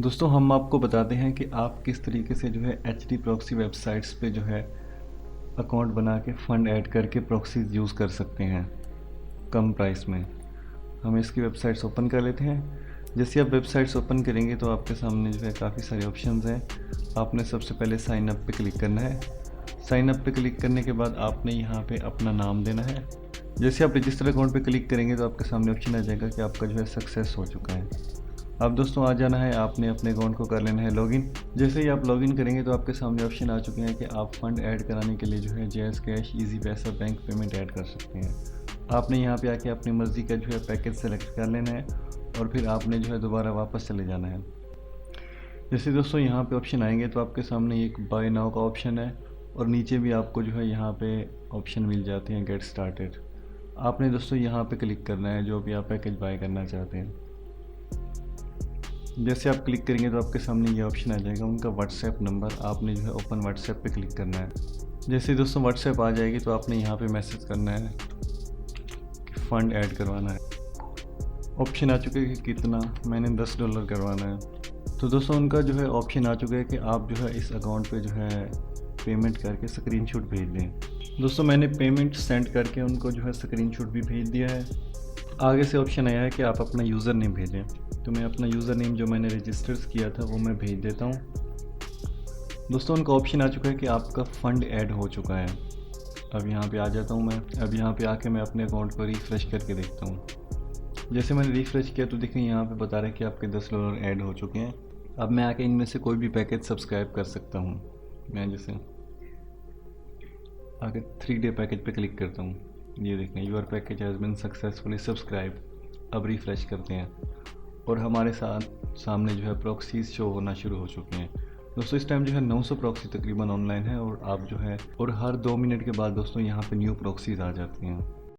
दोस्तों हम आपको बताते हैं कि आप किस तरीके से जो है एचडी प्रॉक्सी वेबसाइट्स पे जो है अकाउंट बना के फ़ंड ऐड करके प्रॉक्सीज यूज़ कर सकते हैं कम प्राइस में। हम इसकी वेबसाइट्स ओपन कर लेते हैं। जैसे आप वेबसाइट्स ओपन करेंगे तो आपके सामने जो है काफ़ी सारे ऑप्शंस हैं। आपने सबसे पहले साइन अप पे क्लिक करना है। साइन अप पे क्लिक करने के बाद आपने यहाँ पे अपना नाम देना है। जैसे आप रजिस्टर अकाउंट पे क्लिक करेंगे तो आपके सामने ऑप्शन आ जाएगा कि आपका जो है सक्सेस हो चुका है। अब दोस्तों आ जाना है, आपने अपने अकाउंट को कर लेना है लॉगिन। जैसे ही आप लॉगिन करेंगे तो आपके सामने ऑप्शन आ चुके हैं कि आप फ़ंड ऐड कराने के लिए जो है जैज़ कैश, इजी पैसा, बैंक पेमेंट ऐड कर सकते हैं। आपने यहाँ पे आके अपनी मर्ज़ी का जो है पैकेज सेलेक्ट कर लेना है और फिर आपने जो है दोबारा वापस चले जाना है। जैसे दोस्तों यहाँ पे ऑप्शन आएंगे तो आपके सामने एक बाय नाउ का ऑप्शन है और नीचे भी आपको जो है यहाँ पे ऑप्शन मिल जाते हैं गेट स्टार्टेड। आपने दोस्तों यहाँ पे क्लिक करना है जो भी आप पैकेज बाय करना चाहते हैं। जैसे आप क्लिक करेंगे तो आपके सामने ये ऑप्शन आ जाएगा उनका व्हाट्सएप नंबर। आपने जो है ओपन व्हाट्सएप पे क्लिक करना है। जैसे दोस्तों व्हाट्सएप आ जाएगी तो आपने यहाँ पे मैसेज करना है कि फ़ंड ऐड करवाना है। ऑप्शन आ चुके हैं कि कितना, मैंने $10 करवाना है। तो दोस्तों उनका जो है ऑप्शन आ चुका है कि आप जो है इस अकाउंट पे जो है पेमेंट करके स्क्रीनशॉट भेज दें। दोस्तों मैंने पेमेंट सेंड करके उनको जो है स्क्रीनशॉट भी भेज दिया है। आगे से ऑप्शन आया है कि आप अपना यूज़र नेम भेजें, तो मैं अपना यूज़र नेम जो मैंने रजिस्टर्स किया था वो मैं भेज देता हूँ। दोस्तों उनका ऑप्शन आ चुका है कि आपका फ़ंड ऐड हो चुका है। अब यहाँ पे आ जाता हूँ मैं। अब यहाँ पे आके मैं अपने अकाउंट को रिफ़्रेश करके देखता हूँ। जैसे मैंने रिफ़्रेश किया तो देखें यहाँ पे बता रहा है कि आपके $10 ऐड हो चुके हैं। अब मैं आके इनमें से कोई भी पैकेज सब्सक्राइब कर सकता हूँ। मैं जैसे आगे 3 डे पैकेज पे क्लिक करता हूँ। ये देखें your package has been successfully subscribe. अब रिफ़्रेश करते हैं और हमारे साथ सामने जो है प्रॉक्सीज शो होना शुरू हो चुके हैं। दोस्तों इस टाइम जो है 900 प्रॉक्सी तकरीबन ऑनलाइन है और आप जो है और हर 2 मिनट के बाद दोस्तों यहाँ पे न्यू प्रॉक्सीज आ जाती हैं।